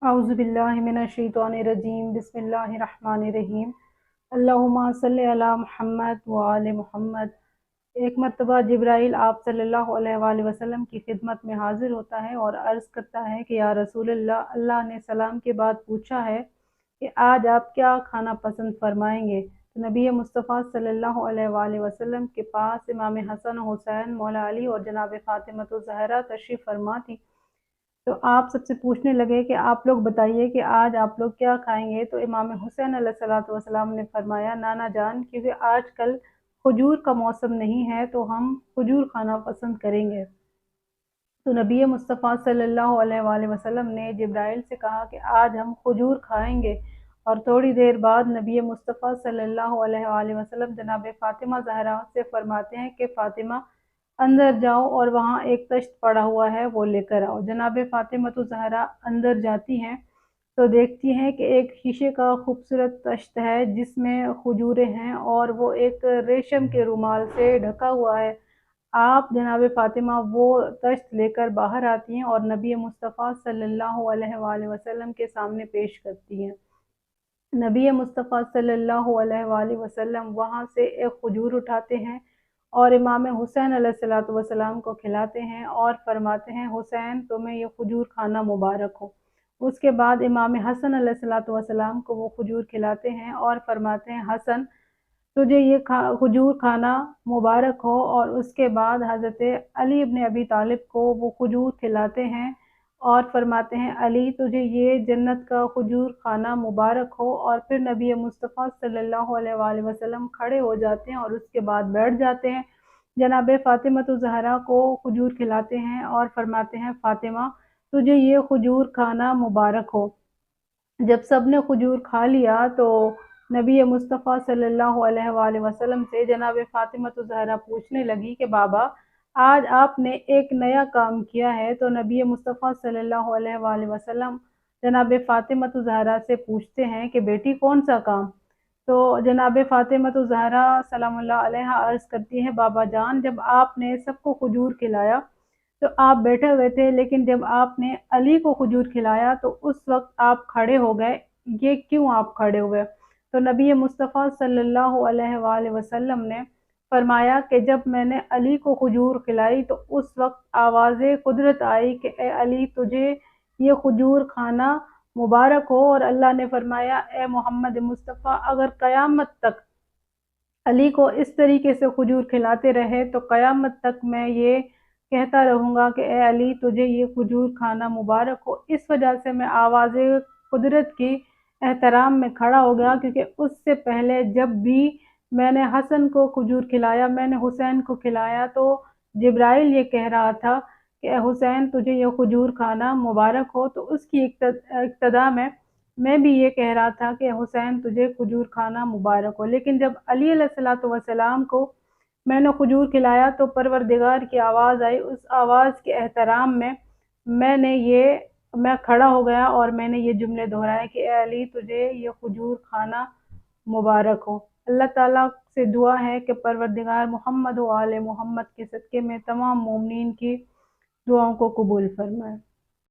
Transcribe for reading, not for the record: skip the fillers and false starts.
अऊज़ु बिल्लाहि मिनश्शैतानिर्रजीम बिस्मिल्लाहिर्रहमानिर्रहीम अल्लाहुम्मा सल्लि अला मुहम्मद व आले मुहम्मद। एक मर्तबा जिब्राइल आप सल्लल्लाहु अलैहि वसल्लम की खिदमत में हाजिर होता है और अर्ज़ करता है कि या रसूल अल्लाह, अल्लाह ने सलाम के बाद पूछा है कि आज आप क्या खाना पसंद फरमाएंगे। तो नबी मुस्तफ़ा सल्लल्लाहु अलैहि वसल्लम के पास इमाम हसन हुसैन मौला अली और जनाब फ़ातिमा ज़हरा तशरीफ़ फरमा थी। तो आप सबसे पूछने लगे कि आप लोग बताइए कि आज आप लोग क्या खाएंगे। तो इमाम हुसैन अलैहिस्सलातु वस्सलाम ने फरमाया, नाना जान, क्योंकि आजकल खजूर का मौसम नहीं है तो हम खजूर खाना पसंद करेंगे। तो नबी मुस्तफ़ा सल्लल्लाहु अलैहि वसल्लम ने जिब्राइल से कहा कि आज हम खजूर खाएंगे। और थोड़ी देर बाद नबी मुस्तफ़ा सल्लल्लाहु अलैहि वसल्लम जनाब फ़ातिमा ज़हरा से फरमाते हैं कि फ़ातिमा, अंदर जाओ और वहाँ एक तश्त पड़ा हुआ है, वो लेकर आओ। जनाब फ़ातिमा तो ज़हरा अंदर जाती हैं तो देखती हैं कि एक शीशे का खूबसूरत तश्त है जिसमें खजूरें हैं और वो एक रेशम के रुमाल से ढका हुआ है। आप जनाब फ़ातिमा वो तश्त लेकर बाहर आती हैं और नबी मुस्तफ़ा सल्लल्लाहु अलैहि वसल्लम के सामने पेश करती हैं। नबी मुस्तफ़ा सल्लल्लाहु अलैहि वसल्लम वहाँ से एक खजूर उठाते हैं और इमाम हुसैन अलैहिस्सलातु वस्सलाम को खिलाते हैं और फरमाते हैं, हुसैन, तुम्हें ये खजूर खाना मुबारक हो। उसके बाद इमाम हसन अलैहिस्सलातु वस्सलाम को वो खजूर खिलाते हैं और फरमाते हैं, हसन, तुझे ये खजूर खाना मुबारक हो। और उसके बाद हज़रत अली इब्न अबी तालिब को वो खजूर खिलाते हैं और फरमाते हैं, अली, तुझे ये जन्नत का खजूर खाना मुबारक हो। और फिर नबी मुस्तफ़ा सल्लल्लाहु अलैहि वसल्लम खड़े हो जाते हैं और उसके बाद बैठ जाते हैं। जनाब फ़ातिमा तो ज़हरा को खजूर खिलाते हैं और फरमाते हैं, फ़ातिमा, तुझे ये खजूर खाना मुबारक हो। जब सब ने खजूर खा लिया तो नबी मुस्तफ़ा सल्लल्लाहु अलैहि वसल्लम से जनाब फ़ातिमा तो ज़हरा पूछने लगी कि बाबा, आज आपने एक नया काम किया है। तो नबी मुस्तफ़ा सल्लल्लाहु अलैहि वसल्लम जनाब फ़ातिमा तो ज़हरा से पूछते हैं कि बेटी, कौन सा काम। तो जनाब फ़ातिमा तो ज़हरा सलामुल्लाह अलैहा अर्ज़ करती हैं, बाबा जान, जब आपने सबको खजूर खिलाया तो आप बैठे हुए थे, लेकिन जब आपने अली को खजूर खिलाया तो उस वक्त आप खड़े हो गए। ये क्यों आप खड़े हुए? तो नबी मुस्तफ़ा सल्लल्लाहु अलैहि वसल्लम ने फरमाया कि जब मैंने अली को खजूर खिलाई तो उस वक्त आवाज़ कुदरत आई कि ए अली, तुझे ये खजूर खाना मुबारक हो। और अल्लाह ने फरमाया, ए मोहम्मद मुस्तफ़ा, अगर क़यामत तक अली को इस तरीके से खजूर खिलाते रहे तो क़यामत तक मैं ये कहता रहूँगा कि ए अली, तुझे ये खजूर खाना मुबारक हो। इस वजह से मैं आवाज़ कुदरत की एहतराम में खड़ा हो गया, क्योंकि उससे पहले जब भी मैंने हसन को खजूर खिलाया, मैंने हुसैन को खिलाया, तो जिब्राइल ये कह रहा था कि ए हुसैन, तुझे ये खजूर खाना मुबारक हो। तो उसकी इक्तदा में मैं भी ये कह रहा था कि हुसैन, तुझे खजूर खाना मुबारक हो। लेकिन जब अली अलैहिस्सलातु वस्सलाम को मैंने खजूर खिलाया तो परवरदिगार की आवाज़ आई। उस आवाज़ के एहतराम में मैं खड़ा हो गया और मैंने ये जुमले दोहराए कि ए अली, तुझे ये खजूर खाना मुबारक हो। अल्लाह ताला से दुआ है कि परवरदिगार मोहम्मद व आले मोहम्मद के सदक़े में तमाम मोमिनीन की दुआओं को कबूल फरमाए।